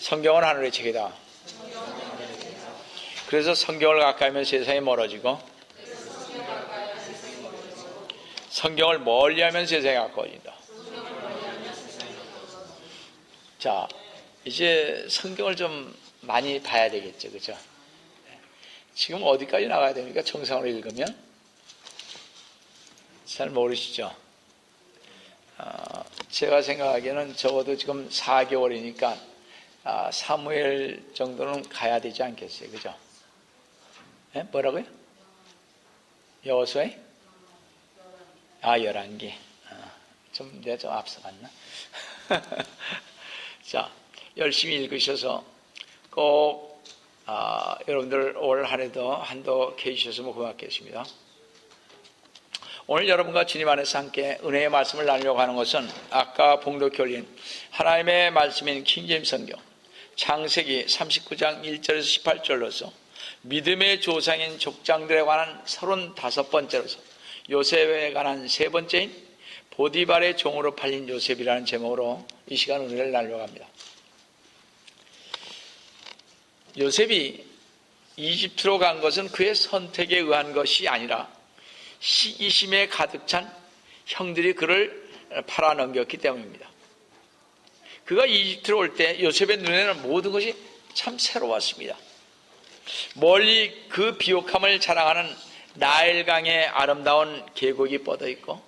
성경은 하늘의 책이다. 그래서 성경을 가까이 하면 세상이 멀어지고 성경을 멀리하면 세상이 가까워진다. 자, 이제 성경을 좀 많이 봐야 되겠죠, 그죠? 지금 어디까지 나가야 됩니까? 정상으로 읽으면 잘 모르시죠? 제가 생각하기에는 적어도 지금 4개월이니까 사무엘 정도는 가야 되지 않겠어요, 그죠? 네? 뭐라고요? 여호수아? 11개. 내가 좀 앞서갔나? 자, 열심히 읽으셔서 꼭 여러분들 올 한 해도 한도 계시셨으면 고맙겠습니다. 오늘 여러분과 주님 안에서 함께 은혜의 말씀을 나누려고 하는 것은 아까 봉독해 올린 하나님의 말씀인 킹제임스 성경 창세기 39장 1절에서 18절로서 믿음의 조상인 족장들에 관한 35번째로서 요셉에 관한 3번째인 보디발의 종으로 팔린 요셉이라는 제목으로 이 시간 은혜를 나누려고 합니다. 요셉이 이집트로 간 것은 그의 선택에 의한 것이 아니라 시기심에 가득 찬 형들이 그를 팔아넘겼기 때문입니다. 그가 이집트로 올 때 요셉의 눈에는 모든 것이 참 새로웠습니다. 멀리 그 비옥함을 자랑하는 나일강의 아름다운 계곡이 뻗어 있고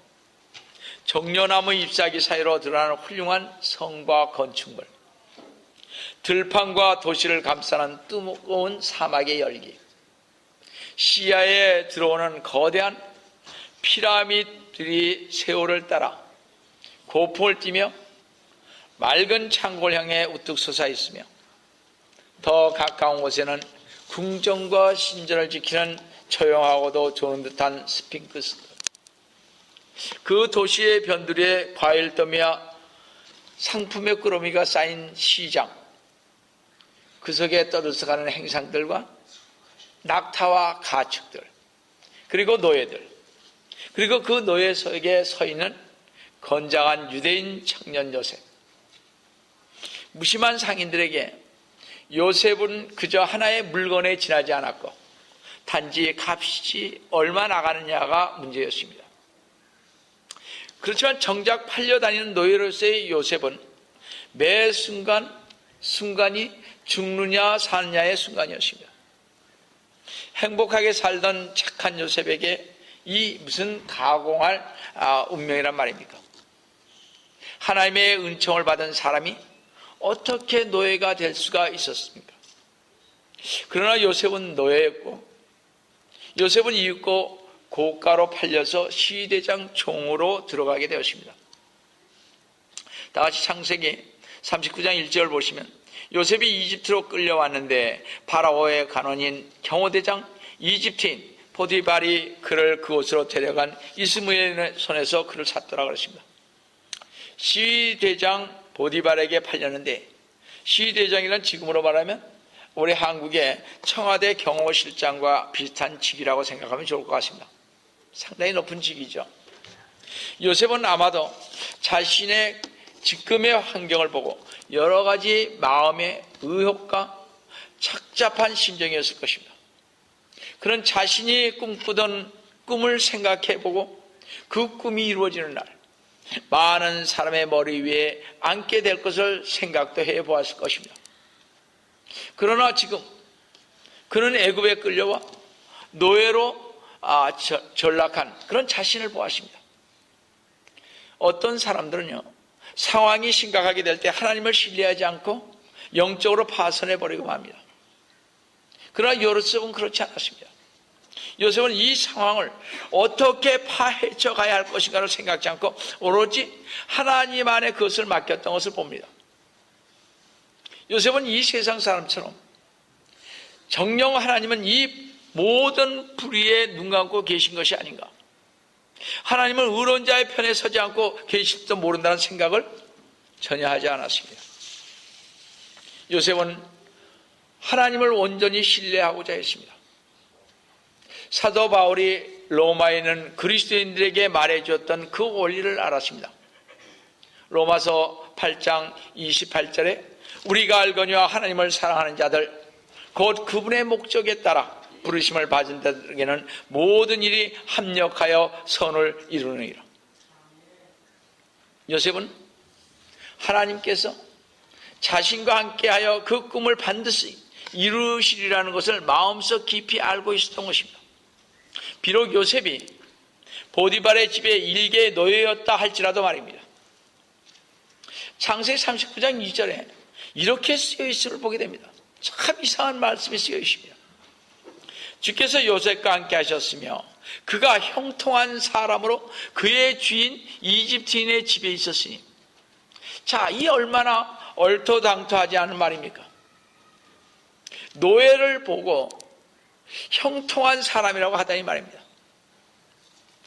정려나무 잎사귀 사이로 드러나는 훌륭한 성과 건축물, 들판과 도시를 감싸는 뜨거운 사막의 열기, 시야에 들어오는 거대한 피라미드들이 세월을 따라 고풍을 띠며 맑은 창고를 향해 우뚝 솟아 있으며 더 가까운 곳에는 궁정과 신전을 지키는 조용하고도 좋은 듯한 스핑크스, 그 도시의 변두리에 과일 더미와 상품의 꾸러미가 쌓인 시장, 그 속에 떠들썩하는 행상들과 낙타와 가축들, 그리고 노예들, 그리고 그 노예 속에 서 있는 건장한 유대인 청년 요셉. 무심한 상인들에게 요셉은 그저 하나의 물건에 지나지 않았고 단지 값이 얼마 나가느냐가 문제였습니다. 그렇지만 정작 팔려다니는 노예로서의 요셉은 매 순간이 죽느냐 사느냐의 순간이었습니다. 행복하게 살던 착한 요셉에게 이 무슨 가공할 운명이란 말입니까? 하나님의 은총을 받은 사람이 어떻게 노예가 될 수가 있었습니까? 그러나 요셉은 노예였고 요셉은 이윽고 고가로 팔려서 시대장 종으로 들어가게 되었습니다. 다같이 창세기 39장 1절 보시면 요셉이 이집트로 끌려왔는데 파라오의 간원인 경호대장 이집트인 보디발이 그를 그곳으로 데려간 이스마엘의 손에서 그를 샀더라 그랬습니다. 시대장 보디발에게 팔렸는데, 시대장이란 지금으로 말하면 우리 한국의 청와대 경호실장과 비슷한 직위라고 생각하면 좋을 것 같습니다. 상당히 높은 직위죠. 요셉은 아마도 자신의 지금의 환경을 보고 여러 가지 마음의 의혹과 착잡한 심정이었을 것입니다. 그런 자신이 꿈꾸던 꿈을 생각해보고 그 꿈이 이루어지는 날 많은 사람의 머리 위에 앉게 될 것을 생각도 해보았을 것입니다. 그러나 지금 그는 애굽에 끌려와 노예로 전락한 그런 자신을 보았습니다. 어떤 사람들은요, 상황이 심각하게 될 때 하나님을 신뢰하지 않고 영적으로 파손해버리고 맙니다. 그러나 요셉은 그렇지 않았습니다. 요셉은 이 상황을 어떻게 파헤쳐 가야 할 것인가를 생각지 않고 오로지 하나님 안에 그것을 맡겼던 것을 봅니다. 요셉은 이 세상 사람처럼 정녕 하나님은 이 모든 불의에 눈 감고 계신 것이 아닌가, 하나님은 의로운 자의 편에 서지 않고 계실지도 모른다는 생각을 전혀 하지 않았습니다. 요셉은 하나님을 온전히 신뢰하고자 했습니다. 사도 바울이 로마에 있는 그리스도인들에게 말해주었던 그 원리를 알았습니다. 로마서 8장 28절에 우리가 알거니와 하나님을 사랑하는 자들 곧 그분의 목적에 따라 부르심을 받은 자들에게는 모든 일이 합력하여 선을 이루느니라. 요셉은 하나님께서 자신과 함께하여 그 꿈을 반드시 이루시리라는 것을 마음속 깊이 알고 있었던 것입니다. 비록 요셉이 보디발의 집에 일개의 노예였다 할지라도 말입니다. 창세기 39장 2절에 이렇게 쓰여 있음을 보게 됩니다. 참 이상한 말씀이 쓰여 있습니다. 주께서 요셉과 함께 하셨으며 그가 형통한 사람으로 그의 주인 이집트인의 집에 있었으니. 자, 이 얼마나 얼토당토하지 않은 말입니까? 노예를 보고 형통한 사람이라고 하다니 말입니다.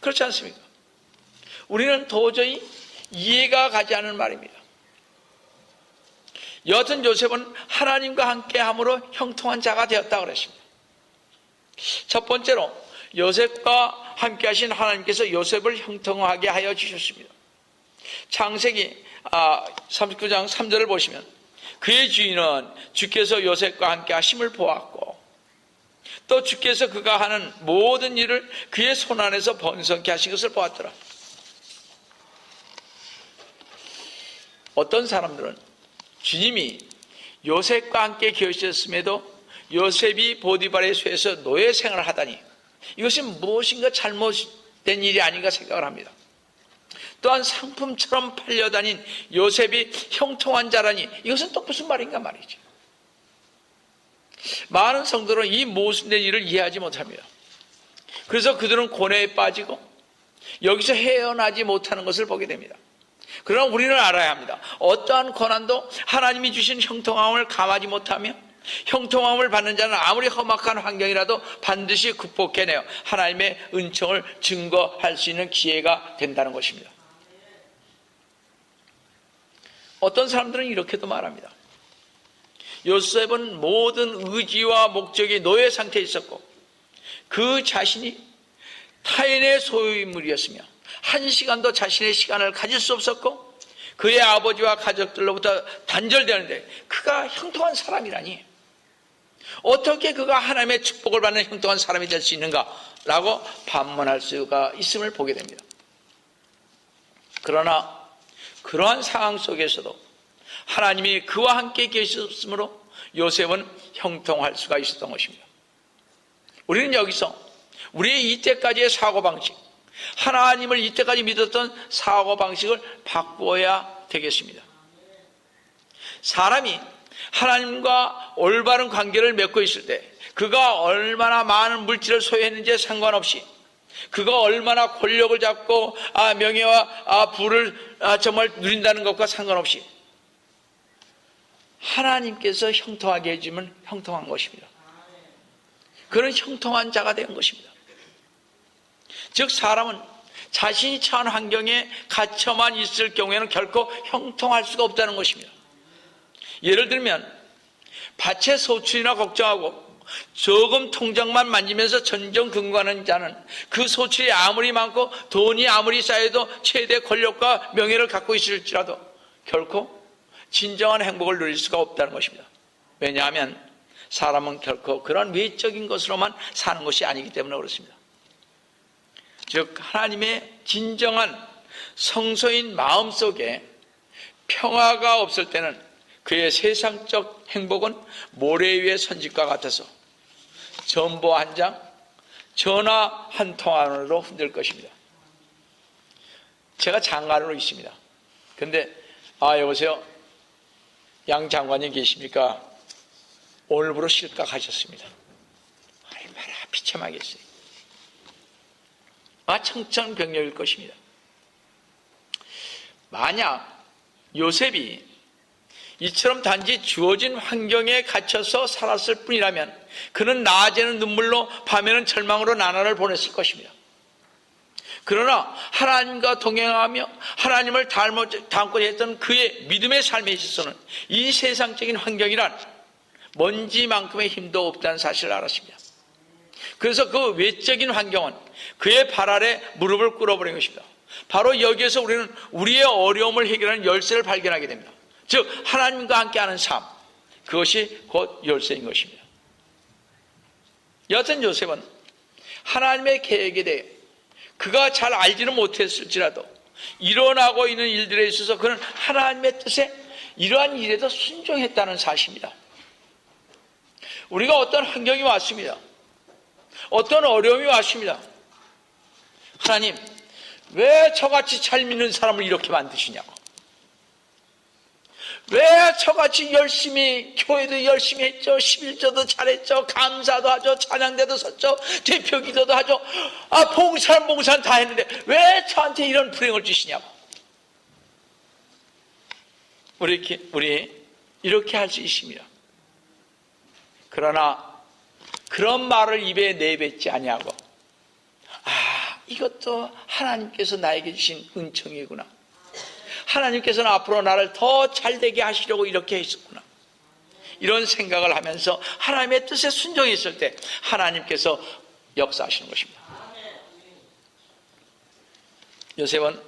그렇지 않습니까? 우리는 도저히 이해가 가지 않는 말입니다. 여하튼 요셉은 하나님과 함께함으로 형통한 자가 되었다고 그랬습니다. 첫 번째로 요셉과 함께하신 하나님께서 요셉을 형통하게 하여 주셨습니다. 창세기 39장 3절을 보시면 그의 주인은 주께서 요셉과 함께 하심을 보았고 또 주께서 그가 하는 모든 일을 그의 손안에서 번성케 하신 것을 보았더라. 어떤 사람들은 주님이 요셉과 함께 계셨음에도 요셉이 보디발의 쇠에서 노예 생활을 하다니 이것이 무엇인가 잘못된 일이 아닌가 생각을 합니다. 또한 상품처럼 팔려다닌 요셉이 형통한 자라니 이것은 또 무슨 말인가 말이죠. 많은 성도는 이 모순된 일을 이해하지 못합니다. 그래서 그들은 고뇌에 빠지고 여기서 헤어나지 못하는 것을 보게 됩니다. 그러나 우리는 알아야 합니다. 어떠한 고난도 하나님이 주신 형통함을 감하지 못하며 형통함을 받는 자는 아무리 험악한 환경이라도 반드시 극복해내어 하나님의 은총을 증거할 수 있는 기회가 된다는 것입니다. 어떤 사람들은 이렇게도 말합니다. 요셉은 모든 의지와 목적이 노예 상태에 있었고 그 자신이 타인의 소유물이었으며 한 시간도 자신의 시간을 가질 수 없었고 그의 아버지와 가족들로부터 단절되는데 그가 형통한 사람이라니 어떻게 그가 하나님의 축복을 받는 형통한 사람이 될 수 있는가라고 반문할 수가 있음을 보게 됩니다. 그러나 그러한 상황 속에서도 하나님이 그와 함께 계셨으므로 요셉은 형통할 수가 있었던 것입니다. 우리는 여기서 우리의 이때까지의 사고방식, 하나님을 이때까지 믿었던 사고방식을 바꿔야 되겠습니다. 사람이 하나님과 올바른 관계를 맺고 있을 때 그가 얼마나 많은 물질을 소유했는지에 상관없이 그가 얼마나 권력을 잡고 명예와 부를 정말 누린다는 것과 상관없이 하나님께서 형통하게 해주면 형통한 것입니다. 그런 형통한 자가 된 것입니다. 즉 사람은 자신이 처한 환경에 갇혀만 있을 경우에는 결코 형통할 수가 없다는 것입니다. 예를 들면 밭의 소출이나 걱정하고 조금 통장만 만지면서 전전긍긍하는 자는 그 소출이 아무리 많고 돈이 아무리 쌓여도 최대 권력과 명예를 갖고 있을지라도 결코 진정한 행복을 누릴 수가 없다는 것입니다. 왜냐하면 사람은 결코 그런 외적인 것으로만 사는 것이 아니기 때문에 그렇습니다. 즉 하나님의 진정한 성소인 마음속에 평화가 없을 때는 그의 세상적 행복은 모래 위의 선짓과 같아서 전보 한 장, 전화 한 통 안으로 흔들 것입니다. 제가 장관으로 있습니다. 근데 여보세요, 양 장관님 계십니까? 오늘부로 실각하셨습니다. 얼마나 비참하겠어요. 청천벽력일 것입니다. 만약 요셉이 이처럼 단지 주어진 환경에 갇혀서 살았을 뿐이라면 그는 낮에는 눈물로 밤에는 절망으로 나날을 보냈을 것입니다. 그러나 하나님과 동행하며 하나님을 닮고자 했던 그의 믿음의 삶에 있어서는 이 세상적인 환경이란 먼지만큼의 힘도 없다는 사실을 알았습니다. 그래서 그 외적인 환경은 그의 발 아래 무릎을 꿇어버린 것입니다. 바로 여기에서 우리는 우리의 어려움을 해결하는 열쇠를 발견하게 됩니다. 즉 하나님과 함께하는 삶, 그것이 곧 열쇠인 것입니다. 여하튼 요셉은 하나님의 계획에 대해 그가 잘 알지는 못했을지라도 일어나고 있는 일들에 있어서 그는 하나님의 뜻에 이러한 일에도 순종했다는 사실입니다. 우리가 어떤 환경이 왔습니다. 어떤 어려움이 왔습니다. 하나님, 왜 저같이 잘 믿는 사람을 이렇게 만드시냐고. 왜 저같이 열심히, 교회도 열심히 했죠. 11조도 잘했죠. 감사도 하죠. 찬양대도 섰죠. 대표 기도도 하죠. 봉산 다 했는데 왜 저한테 이런 불행을 주시냐고. 우리 이렇게 할 수 있습니다. 그러나 그런 말을 입에 내뱉지 아니하고, 이것도 하나님께서 나에게 주신 은총이구나. 하나님께서는 앞으로 나를 더 잘되게 하시려고 이렇게 했었구나. 이런 생각을 하면서 하나님의 뜻에 순종했을 때 하나님께서 역사하시는 것입니다. 요셉은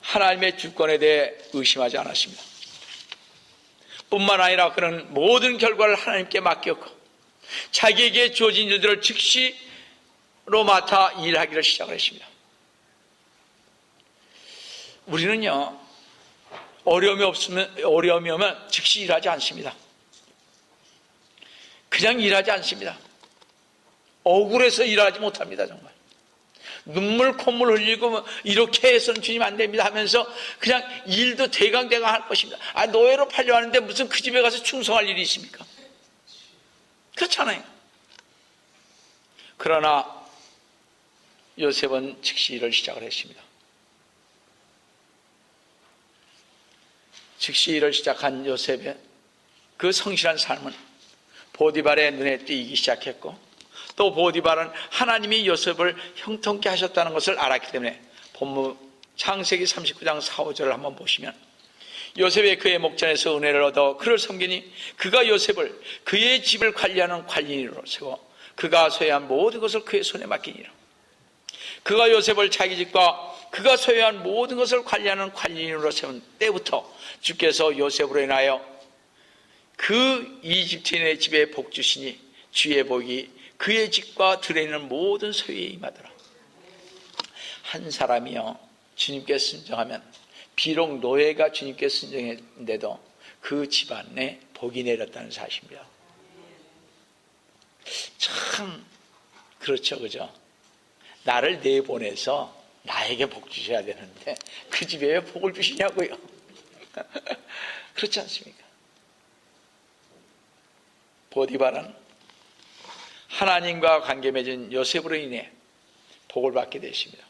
하나님의 주권에 대해 의심하지 않았습니다. 뿐만 아니라 그는 모든 결과를 하나님께 맡겼고 자기에게 주어진 일들을 즉시로 맡아 일하기를 시작을 했습니다. 우리는요, 어려움이 오면 즉시 일하지 않습니다. 그냥 일하지 않습니다. 억울해서 일하지 못합니다. 정말 눈물 콧물 흘리고 이렇게 해서는 주님 안 됩니다 하면서 그냥 일도 대강대강 할 것입니다. 노예로 팔려하는데 무슨 그 집에 가서 충성할 일이 있습니까? 그렇잖아요. 그러나 요셉은 즉시 일을 시작을 했습니다. 즉시 일을 시작한 요셉의 그 성실한 삶은 보디발의 눈에 띄기 시작했고, 또 보디발은 하나님이 요셉을 형통케 하셨다는 것을 알았기 때문에 본문 창세기 39장 4, 5절을 한번 보시면, 요셉이 그의 목전에서 은혜를 얻어 그를 섬기니 그가 요셉을 그의 집을 관리하는 관리인으로 세워 그가 소유한 모든 것을 그의 손에 맡기니라. 그가 요셉을 자기 집과 그가 소유한 모든 것을 관리하는 관리인으로 세운 때부터 주께서 요셉으로 인하여 그 이집트인의 집에 복 주시니 주의 복이 그의 집과 들에 있는 모든 소유에 임하더라. 한 사람이요, 주님께 순종하면 비록 노예가 주님께 순종했는데도 그 집안에 복이 내렸다는 사실입니다. 참 그렇죠, 그죠? 나를 내보내서 나에게 복 주셔야 되는데 그 집에 왜 복을 주시냐고요. 그렇지 않습니까? 보디발은 하나님과 관계 맺은 요셉으로 인해 복을 받게 되십니다.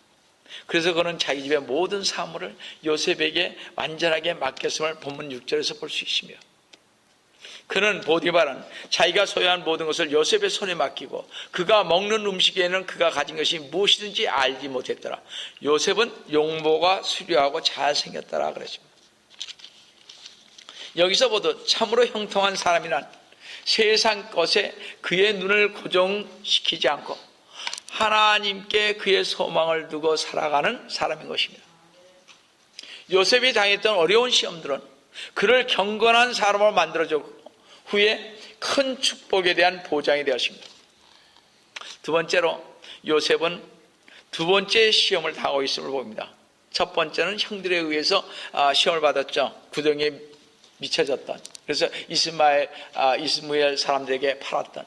그래서 그는 자기 집의 모든 사물을 요셉에게 완전하게 맡겼음을 본문 6절에서 볼 수 있습니다. 그는 보디발은 자기가 소유한 모든 것을 요셉의 손에 맡기고 그가 먹는 음식에는 그가 가진 것이 무엇이든지 알지 못했더라. 요셉은 용모가 수려하고 잘생겼더라 그랬습니다. 여기서 보듯 참으로 형통한 사람이란 세상 것에 그의 눈을 고정시키지 않고 하나님께 그의 소망을 두고 살아가는 사람인 것입니다. 요셉이 당했던 어려운 시험들은 그를 경건한 사람으로 만들어주고 후에 큰 축복에 대한 보장이 되었습니다. 두 번째로 요셉은 두 번째 시험을 당하고 있음을 봅니다. 첫 번째는 형들에 의해서 시험을 받았죠. 구덩이에 미쳐졌던, 그래서 이스마엘 사람들에게 팔았던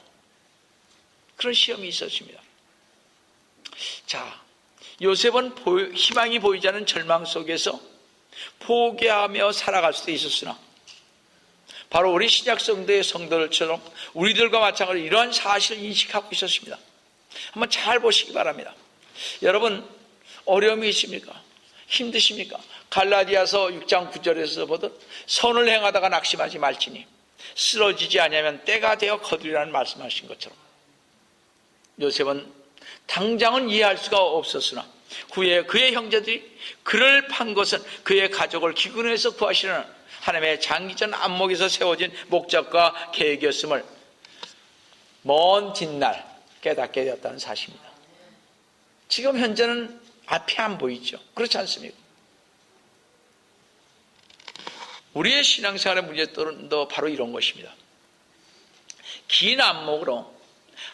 그런 시험이 있었습니다. 자, 요셉은 희망이 보이지 않는 절망 속에서 포기하며 살아갈 수도 있었으나 바로 우리 신약 성도의 성도들처럼 우리들과 마찬가지로 이러한 사실을 인식하고 있었습니다. 한번 잘 보시기 바랍니다. 여러분, 어려움이 있습니까? 힘드십니까? 갈라디아서 6장 9절에서 보듯 선을 행하다가 낙심하지 말지니 쓰러지지 아니하면 때가 되어 거두리라는 말씀하신 것처럼 요셉은 당장은 이해할 수가 없었으나 후에 그의 형제들이 그를 판 것은 그의 가족을 기근에서 구하시는 하나님의 장기전 안목에서 세워진 목적과 계획이었음을 먼 뒷날 깨닫게 되었다는 사실입니다. 지금 현재는 앞이 안 보이죠. 그렇지 않습니까? 우리의 신앙생활의 문제도 바로 이런 것입니다. 긴 안목으로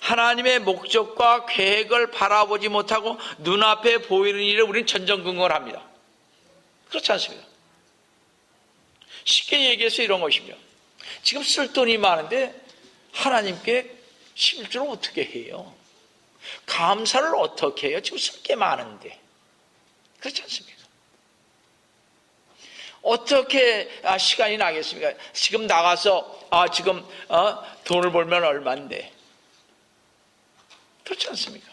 하나님의 목적과 계획을 바라보지 못하고 눈앞에 보이는 일을 우리는 전전긍긍을 합니다. 그렇지 않습니다. 쉽게 얘기해서 이런 것입니다. 지금 쓸 돈이 많은데 하나님께 실제로 어떻게 해요? 감사를 어떻게 해요? 지금 쓸 게 많은데. 그렇지 않습니까? 어떻게 시간이 나겠습니까? 지금 나가서 지금 돈을 벌면 얼마인데. 그렇지 않습니까?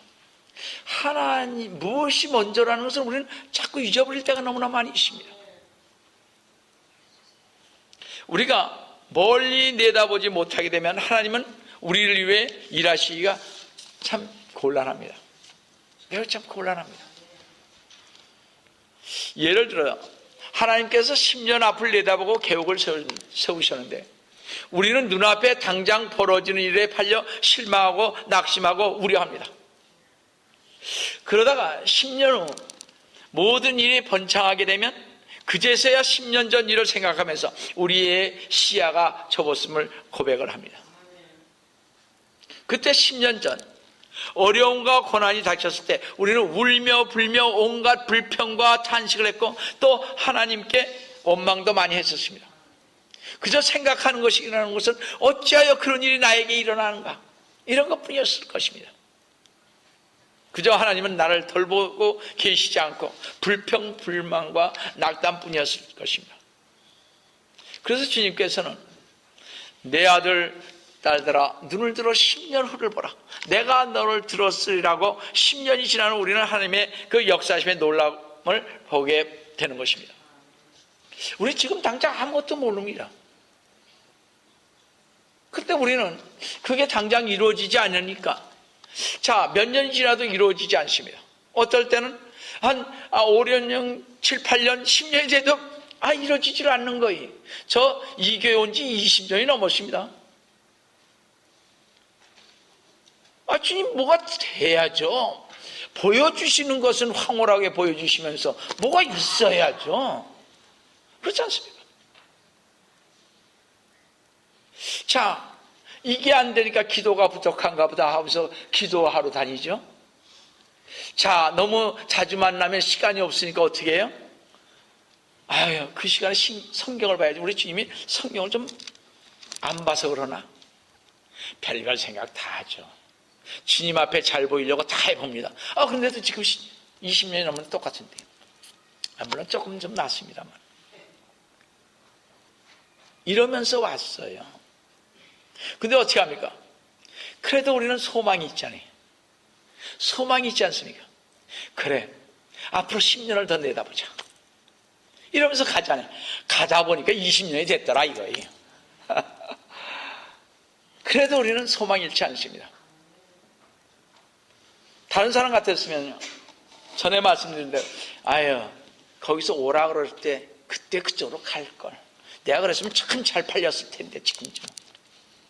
하나님 무엇이 먼저라는 것을 우리는 자꾸 잊어버릴 때가 너무나 많이 있습니다. 우리가 멀리 내다보지 못하게 되면 하나님은 우리를 위해 일하시기가 참 곤란합니다. 매우 참 곤란합니다. 예를 들어요. 하나님께서 10년 앞을 내다보고 계획을 세우셨는데 우리는 눈앞에 당장 벌어지는 일에 팔려 실망하고 낙심하고 우려합니다. 그러다가 10년 후 모든 일이 번창하게 되면 그제서야 10년 전 일을 생각하면서 우리의 시야가 접었음을 고백을 합니다. 그때 10년 전 어려움과 고난이 닥쳤을 때 우리는 울며 불며 온갖 불평과 탄식을 했고 또 하나님께 원망도 많이 했었습니다. 그저 생각하는 것이 일어나는 것은 어찌하여 그런 일이 나에게 일어나는가, 이런 것뿐이었을 것입니다. 그저 하나님은 나를 돌보고 계시지 않고 불평, 불만과 낙담뿐이었을 것입니다. 그래서 주님께서는 내 아들, 딸들아 눈을 들어 10년 후를 보라. 내가 너를 들었으리라고 10년이 지나는 우리는 하나님의 그 역사심의 놀라움을 보게 되는 것입니다. 우리 지금 당장 아무것도 모릅니다. 그때 우리는 그게 당장 이루어지지 않으니까 몇 년이 지나도 이루어지지 않습니다. 어떨 때는 한 5, 6년, 7, 8년, 10년이 돼도 이루어지질 않는 거예요. 이 교회 온 지 20년이 넘었습니다. 주님 뭐가 돼야죠. 보여주시는 것은 황홀하게 보여주시면서 뭐가 있어야죠. 그렇지 않습니까? 이게 안 되니까 기도가 부족한가 보다 하면서 기도하러 다니죠. 너무 자주 만나면 시간이 없으니까 어떻게 해요? 그 시간에 성경을 봐야지. 우리 주님이 성경을 좀 안 봐서 그러나? 별별 생각 다 하죠. 주님 앞에 잘 보이려고 다 해봅니다. 그런데도 지금 20년이 넘으면 똑같은데. 물론 조금 좀 낫습니다만. 이러면서 왔어요. 근데 어떻게 합니까? 그래도 우리는 소망이 있잖아요. 소망이 있지 않습니까? 그래, 앞으로 10년을 더 내다보자. 이러면서 가잖아요. 가다 보니까 20년이 됐더라 이거예요. 그래도 우리는 소망이 잃지 않습니다. 다른 사람 같았으면요, 전에 말씀드린 대로 거기서 오라 그럴 때 그때 그쪽으로 갈걸. 내가 그랬으면 참 잘 팔렸을 텐데 지금쯤.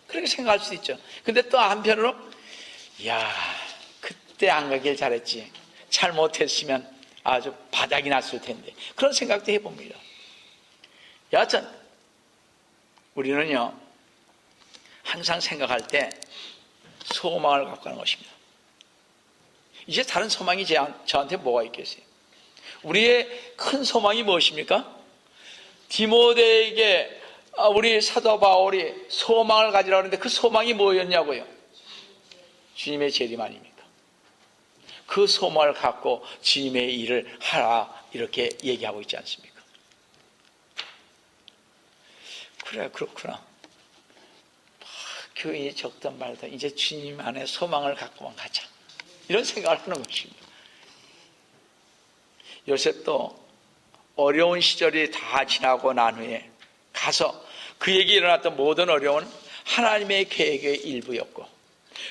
그렇게 생각할 수도 있죠. 근데 또 한편으로 그때 안 가길 잘했지. 잘못했으면 아주 바닥이 났을 텐데. 그런 생각도 해봅니다. 여하튼 우리는요 항상 생각할 때 소망을 갖고 가는 것입니다. 이제 다른 소망이 저한테 뭐가 있겠어요? 우리의 큰 소망이 무엇입니까? 디모데에게 우리 사도 바울이 소망을 가지라고 하는데 그 소망이 뭐였냐고요? 주님의 재림 아닙니까? 그 소망을 갖고 주님의 일을 하라 이렇게 얘기하고 있지 않습니까? 그래, 그렇구나. 교인이 적든 말든 이제 주님 안에 소망을 갖고만 가자, 이런 생각을 하는 것입니다. 요셉도 어려운 시절이 다 지나고 난 후에 가서 그에게 일어났던 모든 어려움은 하나님의 계획의 일부였고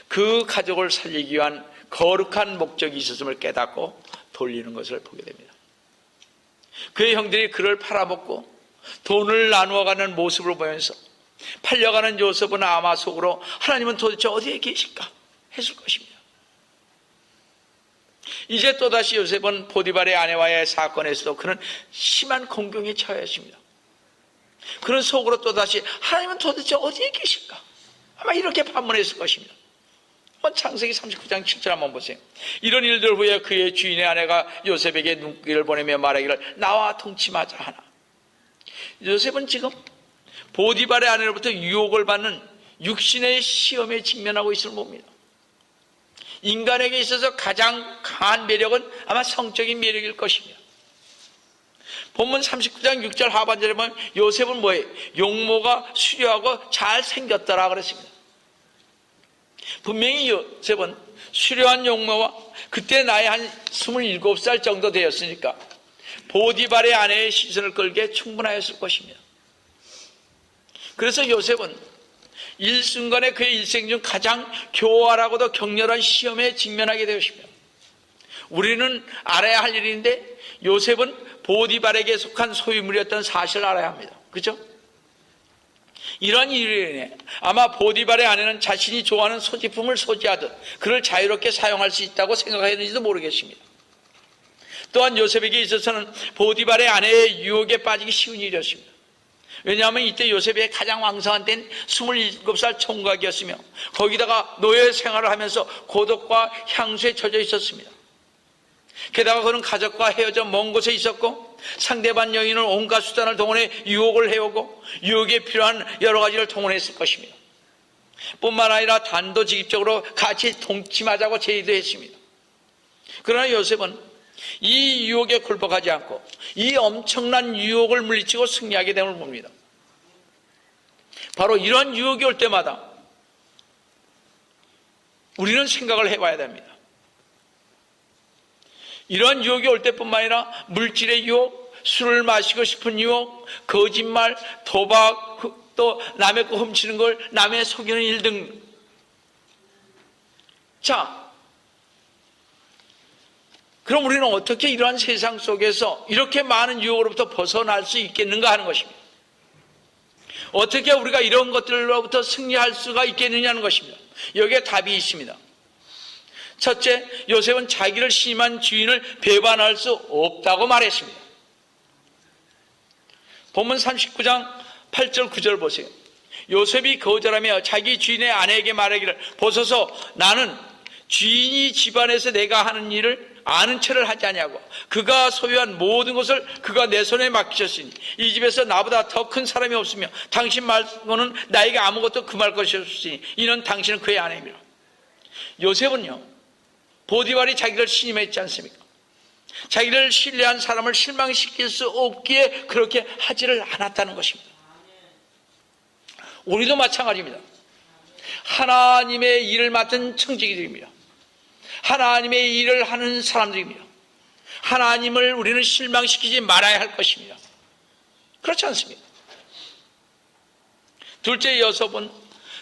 그 가족을 살리기 위한 거룩한 목적이 있었음을 깨닫고 돌리는 것을 보게 됩니다. 그의 형들이 그를 팔아먹고 돈을 나누어가는 모습을 보면서 팔려가는 요셉은 아마 속으로 하나님은 도대체 어디에 계실까 했을 것입니다. 이제 또다시 요셉은 보디발의 아내와의 사건에서도 그는 심한 공경에 처했습니다. 그런 속으로 또다시 하나님은 도대체 어디에 계실까? 아마 이렇게 반문했을 것입니다. 창세기 39장 7절 한번 보세요. 이런 일들 후에 그의 주인의 아내가 요셉에게 눈길을 보내며 말하기를 나와 동침하자 하나. 요셉은 지금 보디발의 아내로부터 유혹을 받는 육신의 시험에 직면하고 있음을 봅니다. 인간에게 있어서 가장 강한 매력은 아마 성적인 매력일 것입니다. 본문 39장 6절 하반절에 보면 요셉은 뭐예요? 용모가 수려하고 잘생겼더라 그랬습니다. 분명히 요셉은 수려한 용모와 그때 나이 한 27살 정도 되었으니까 보디발의 아내의 시선을 끌기에 충분하였을 것입니다. 그래서 요셉은 일순간에 그의 일생 중 가장 교활하고도 격렬한 시험에 직면하게 되었습니다. 우리는 알아야 할 일인데 요셉은 보디발에게 속한 소유물이었던 사실을 알아야 합니다. 그렇죠? 이런 일로 인해 아마 보디발의 아내는 자신이 좋아하는 소지품을 소지하듯 그를 자유롭게 사용할 수 있다고 생각했는지도 모르겠습니다. 또한 요셉에게 있어서는 보디발의 아내의 유혹에 빠지기 쉬운 일이었습니다. 왜냐하면 이때 요셉의 가장 왕성한 때는 27살 총각이었으며 거기다가 노예 생활을 하면서 고독과 향수에 젖어 있었습니다. 게다가 그는 가족과 헤어져 먼 곳에 있었고 상대방 여인은 온갖 수단을 동원해 유혹을 해오고 유혹에 필요한 여러 가지를 동원했을 것입니다. 뿐만 아니라 단도직입적으로 같이 동침하자고 제의도 했습니다. 그러나 요셉은 이 유혹에 굴복하지 않고 이 엄청난 유혹을 물리치고 승리하게 됨을 봅니다. 바로 이런 유혹이 올 때마다 우리는 생각을 해봐야 됩니다. 이런 유혹이 올 때뿐만 아니라 물질의 유혹, 술을 마시고 싶은 유혹, 거짓말, 도박, 또 남의 거 훔치는 걸 남의 속이는 일 등. 자, 그럼 우리는 어떻게 이러한 세상 속에서 이렇게 많은 유혹으로부터 벗어날 수 있겠는가 하는 것입니다. 어떻게 우리가 이런 것들로부터 승리할 수가 있겠느냐는 것입니다. 여기에 답이 있습니다. 첫째, 요셉은 자기를 신임한 주인을 배반할 수 없다고 말했습니다. 본문 39장 8절 9절 보세요. 요셉이 거절하며 자기 주인의 아내에게 말하기를 보소서 나는 주인이 집안에서 내가 하는 일을 아는 체를 하지 아니하고 그가 소유한 모든 것을 그가 내 손에 맡기셨으니 이 집에서 나보다 더 큰 사람이 없으며 당신 말고는 나에게 아무것도 금할 것이 없으니 이는 당신은 그의 아내입니다. 요셉은요 보디발이 자기를 신임했지 않습니까? 자기를 신뢰한 사람을 실망시킬 수 없기에 그렇게 하지를 않았다는 것입니다. 우리도 마찬가지입니다. 하나님의 일을 맡은 청지기들입니다. 하나님의 일을 하는 사람들입니다. 하나님을 우리는 실망시키지 말아야 할 것입니다. 그렇지 않습니까? 둘째, 요셉은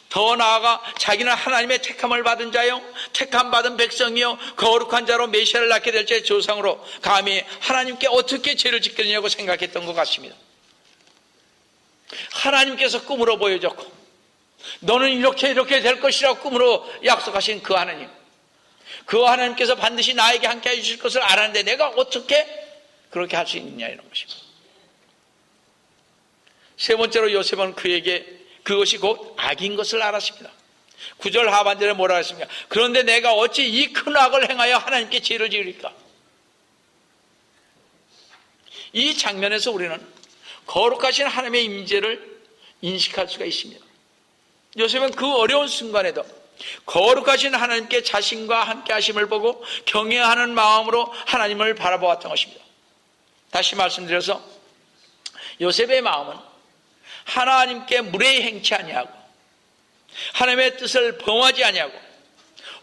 더 나아가 자기는 하나님의 택함을 받은 자요 택함 받은 백성이요 거룩한 자로 메시아를 낳게 될 제 조상으로 감히 하나님께 어떻게 죄를 짓겠느냐고 생각했던 것 같습니다. 하나님께서 꿈으로 보여줬고 너는 이렇게 될 것이라고 꿈으로 약속하신 그 하나님, 그 하나님께서 반드시 나에게 함께 해주실 것을 알았는데 내가 어떻게 그렇게 할 수 있느냐 이런 것입니다. 세 번째로 요셉은 그에게 그것이 곧 악인 것을 알았습니다. 9절 하반절에 뭐라 했습니까? 그런데 내가 어찌 이 큰 악을 행하여 하나님께 죄를 지으리까? 이 장면에서 우리는 거룩하신 하나님의 임재를 인식할 수가 있습니다. 요셉은 그 어려운 순간에도 거룩하신 하나님께 자신과 함께 하심을 보고 경외하는 마음으로 하나님을 바라보았던 것입니다. 다시 말씀드려서 요셉의 마음은 하나님께 무례히 행치 아니하고 하나님의 뜻을 범하지 아니하고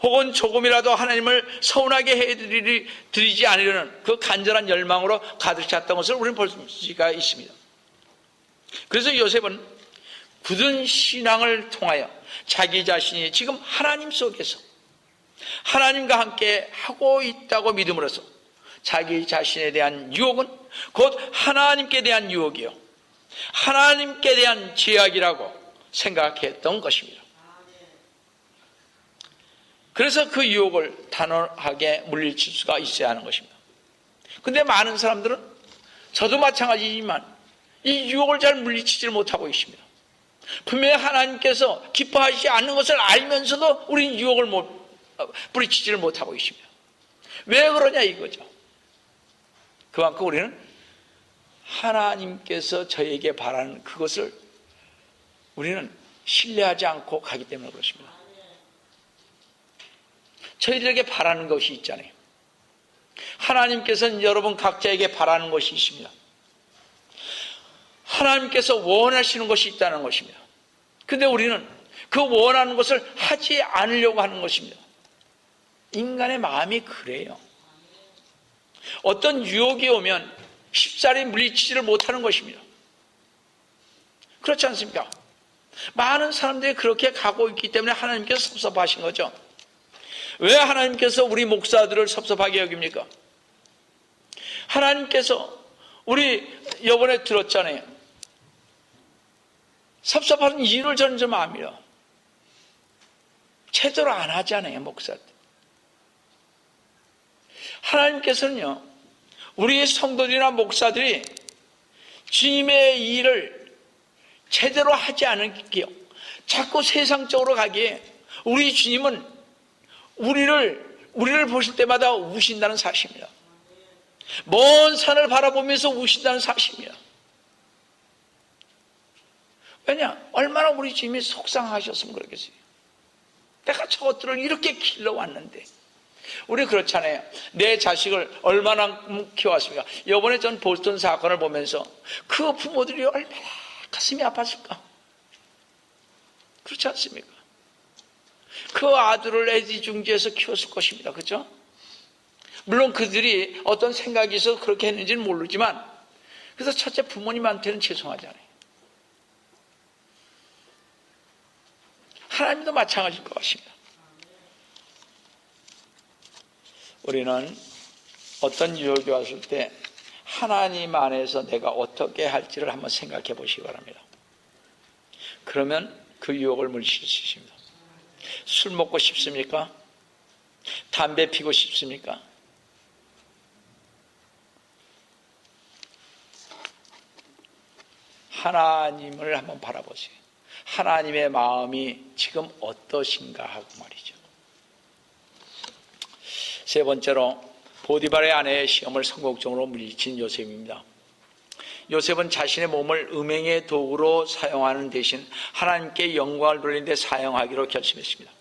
혹은 조금이라도 하나님을 서운하게 해드리지 않으려는 그 간절한 열망으로 가득 찼던 것을 우리는 볼 수가 있습니다. 그래서 요셉은 굳은 신앙을 통하여 자기 자신이 지금 하나님 속에서 하나님과 함께 하고 있다고 믿음으로써 자기 자신에 대한 유혹은 곧 하나님께 대한 유혹이요 하나님께 대한 제약이라고 생각했던 것입니다. 그래서 그 유혹을 단호하게 물리칠 수가 있어야 하는 것입니다. 그런데 많은 사람들은 저도 마찬가지지만 이 유혹을 잘 물리치지를 못하고 있습니다. 분명히 하나님께서 기뻐하시지 않는 것을 알면서도 우리는 유혹을 물리치지를 못하고 있습니다. 왜 그러냐 이거죠. 그만큼 우리는 하나님께서 저에게 바라는 그것을 우리는 신뢰하지 않고 가기 때문에 그렇습니다. 저희들에게 바라는 것이 있잖아요. 하나님께서는 여러분 각자에게 바라는 것이 있습니다. 하나님께서 원하시는 것이 있다는 것입니다. 근데 우리는 그 원하는 것을 하지 않으려고 하는 것입니다. 인간의 마음이 그래요. 어떤 유혹이 오면 쉽사리 물리치지를 못하는 것입니다. 그렇지 않습니까? 많은 사람들이 그렇게 가고 있기 때문에 하나님께서 섭섭하신 거죠. 왜 하나님께서 우리 목사들을 섭섭하게 여깁니까? 하나님께서 우리 이번에 들었잖아요. 섭섭하는 이유를 저는 좀 압니다. 제대로 안 하잖아요, 목사들. 하나님께서는요, 우리 성도들이나 목사들이 주님의 일을 제대로 하지 않을게요. 자꾸 세상적으로 가기에 우리 주님은 우리를 보실 때마다 우신다는 사실입니다. 먼 산을 바라보면서 우신다는 사실입니다. 왜냐? 얼마나 우리 주님이 속상하셨으면 그러겠어요. 내가 저것들을 이렇게 길러왔는데. 우리 그렇잖아요. 내 자식을 얼마나 키워왔습니까? 이번에 전 보스턴 사건을 보면서 그 부모들이 얼마나 가슴이 아팠을까? 그렇지 않습니까? 그 아들을 애지중지해서 키웠을 것입니다. 그렇죠? 물론 그들이 어떤 생각이 있어서 그렇게 했는지는 모르지만, 그래서 첫째 부모님한테는 죄송하잖아요. 하나님도 마찬가지일 것 같습니다. 우리는 어떤 유혹이 왔을 때 하나님 안에서 내가 어떻게 할지를 한번 생각해 보시기 바랍니다. 그러면 그 유혹을 물리칠 수 있습니다. 술 먹고 싶습니까? 담배 피고 싶습니까? 하나님을 한번 바라보세요. 하나님의 마음이 지금 어떠신가 하고 말이죠. 세 번째로 보디발의 아내의 시험을 성공적으로 물리친 요셉입니다. 요셉은 자신의 몸을 음행의 도구로 사용하는 대신 하나님께 영광을 돌리는 데 사용하기로 결심했습니다.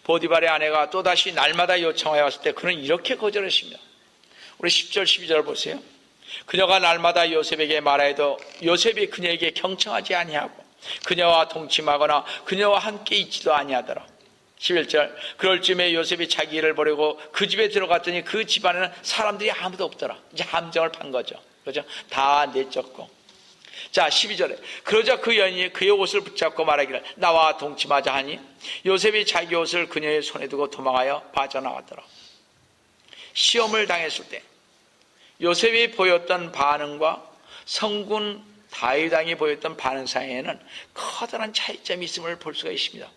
보디발의 아내가 또다시 날마다 요청하여 왔을 때 그는 이렇게 거절했습니다. 우리 10절 12절 보세요. 그녀가 날마다 요셉에게 말하여도 요셉이 그녀에게 경청하지 아니하고 그녀와 동침하거나 그녀와 함께 있지도 아니하더라. 11절 그럴 즈음에 요셉이 자기 일을 버리고 그 집에 들어갔더니 그 집안에는 사람들이 아무도 없더라. 이제 함정을 판 거죠. 그죠? 다 내쫓고. 자, 12절에 그러자 그 여인이 그의 옷을 붙잡고 말하기를 나와 동침하자 하니 요셉이 자기 옷을 그녀의 손에 두고 도망하여 빠져나왔더라. 시험을 당했을 때 요셉이 보였던 반응과 성군 다윗 왕이 보였던 반응 사이에는 커다란 차이점이 있음을 볼 수가 있습니다.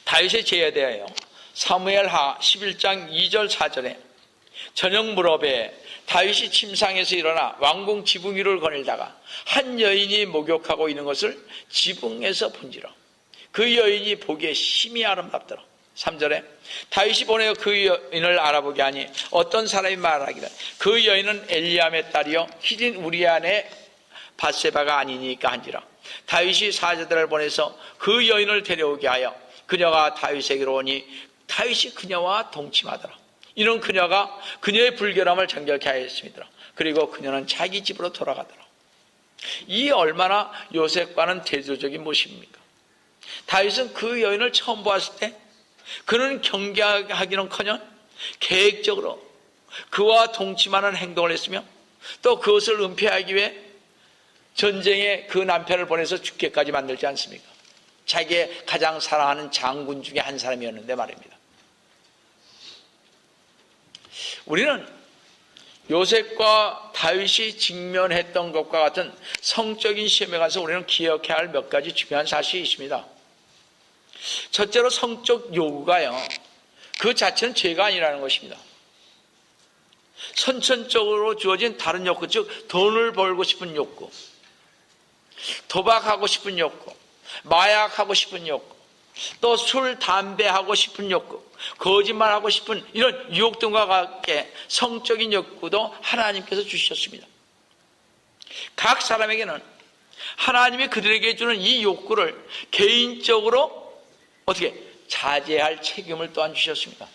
다윗의 죄에 대하여 사무엘하 11장 2절 4절에 저녁 무렵에 다윗이 침상에서 일어나 왕궁 지붕 위를 거닐다가 한 여인이 목욕하고 있는 것을 지붕에서 본지라. 그 여인이 보기에 심히 아름답더라. 3절에 다윗이 보내어 그 여인을 알아보게 하니 어떤 사람이 말하기를 그 여인은 엘리암의 딸이요 히린 우리안의 밧세바가 아니니까 한지라. 다윗이 사자들을 보내서 그 여인을 데려오게 하여 그녀가 다윗에게로 오니 다윗이 그녀와 동침하더라. 이는 그녀가 그녀의 불결함을 정결케 하였습니다. 그리고 그녀는 자기 집으로 돌아가더라. 이 얼마나 요셉과는 대조적인 모습입니까? 다윗은 그 여인을 처음 보았을 때 그는 경계하기는커녕 계획적으로 그와 동침하는 행동을 했으며 또 그것을 은폐하기 위해 전쟁에 그 남편을 보내서 죽게까지 만들지 않습니까? 자기의 가장 사랑하는 장군 중에 한 사람이었는데 말입니다. 우리는 요셉과 다윗이 직면했던 것과 같은 성적인 시험에 가서 우리는 기억해야 할 몇 가지 중요한 사실이 있습니다. 첫째로 성적 요구가요, 그 자체는 죄가 아니라는 것입니다. 선천적으로 주어진 다른 욕구, 즉 돈을 벌고 싶은 욕구, 도박하고 싶은 욕구, 마약하고 싶은 욕구, 또 술, 담배 하고 싶은 욕구, 거짓말하고 싶은 이런 유혹 등과 같게 성적인 욕구도 하나님께서 주셨습니다. 각 사람에게는 하나님이 그들에게 주는 이 욕구를 개인적으로 어떻게 자제할 책임을 또한 주셨습니다.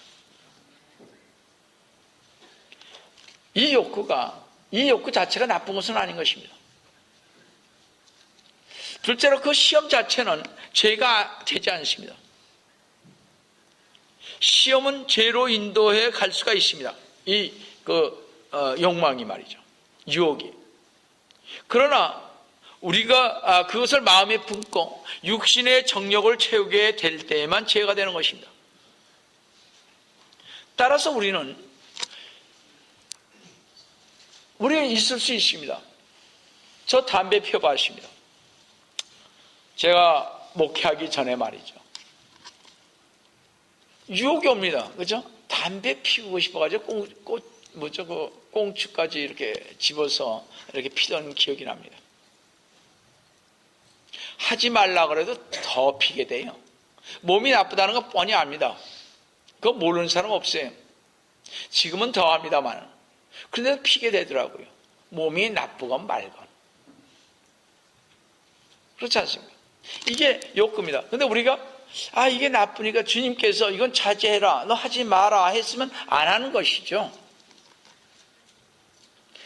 이 욕구 자체가 나쁜 것은 아닌 것입니다. 둘째로 그 시험 자체는 죄가 되지 않습니다. 시험은 죄로 인도해 갈 수가 있습니다. 욕망이 말이죠. 유혹이. 그러나 우리가 그것을 마음에 품고 육신의 정욕을 채우게 될 때에만 죄가 되는 것입니다. 따라서 우리는 있을 수 있습니다. 저 담배 피워봤습니다. 제가 목회하기 전에 말이죠. 유혹이 옵니다. 그죠? 담배 피우고 싶어가지고 꽁초까지 이렇게 집어서 이렇게 피던 기억이 납니다. 하지 말라 그래도 더 피게 돼요. 몸이 나쁘다는 거 뻔히 압니다. 그거 모르는 사람 없어요. 지금은 더 합니다만. 그런데 피게 되더라고요. 몸이 나쁘건 말건. 그렇지 않습니까? 이게 욕구입니다. 그런데 우리가 이게 나쁘니까 주님께서 이건 자제해라, 너 하지 마라 했으면 안 하는 것이죠.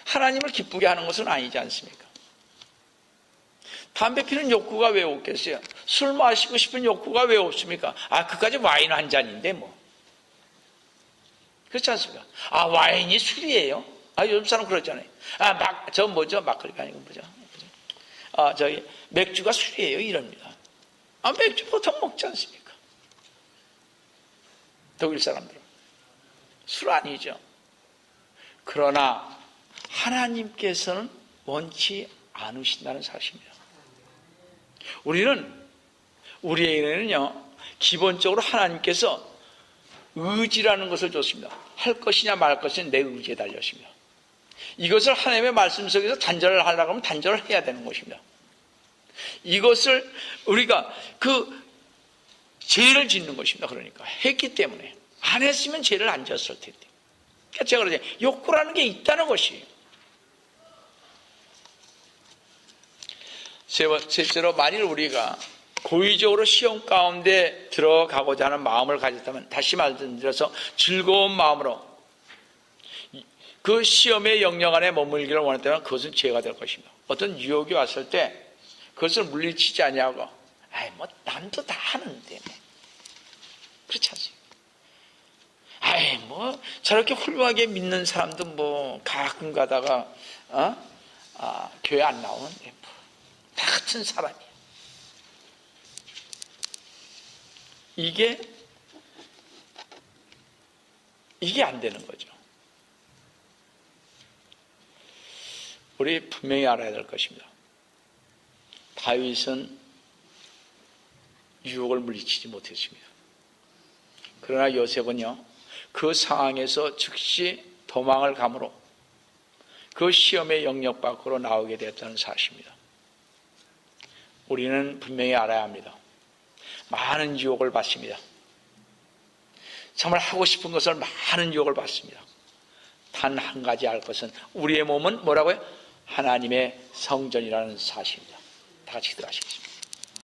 하나님을 기쁘게 하는 것은 아니지 않습니까? 담배 피는 욕구가 왜 없겠어요? 술 마시고 싶은 욕구가 왜 없습니까? 그까지 와인 한 잔인데 뭐. 그렇지 않습니까? 와인이 술이에요? 요즘 사람 그러잖아요. 막걸리가 아니고 맥주가 술이에요 이럽니다. 맥주 보통 먹지 않습니까? 독일 사람들은 술 아니죠. 그러나 하나님께서는 원치 않으신다는 사실입니다. 우리에게는요 기본적으로 하나님께서 의지라는 것을 줬습니다. 할 것이냐 말 것이냐 내 의지에 달렸습니다. 이것을 하나님의 말씀 속에서 단절을 하려고 하면 단절을 해야 되는 것입니다. 이것을 우리가 죄를 짓는 것입니다. 그러니까 했기 때문에 안 했으면 죄를 안 지었을 텐데. 그러니까 제가 그러죠. 욕구라는 게 있다는 것이에요. 셋째로 만일 우리가 고의적으로 시험 가운데 들어가고자 하는 마음을 가졌다면 다시 말씀드려서 즐거운 마음으로 그 시험의 영역 안에 머물기를 원했다면 그것은 죄가 될 것입니다. 어떤 유혹이 왔을 때 그것을 물리치지 아니하고 남도 다 하는데 그렇지 않습니까? 저렇게 훌륭하게 믿는 사람도 가끔 가다가 교회 안 나오는데 다 같은 사람이에요. 이게 안 되는 거죠. 우리 분명히 알아야 될 것입니다. 다윗은 유혹을 물리치지 못했습니다. 그러나 요셉은요, 그 상황에서 즉시 도망을 감으로 그 시험의 영역 밖으로 나오게 되었다는 사실입니다. 우리는 분명히 알아야 합니다. 많은 유혹을 받습니다. 정말 하고 싶은 것을 많은 유혹을 받습니다. 단 한 가지 알 것은 우리의 몸은 뭐라고요? 하나님의 성전이라는 사실입니다. 다 같이 들어가시겠습니다.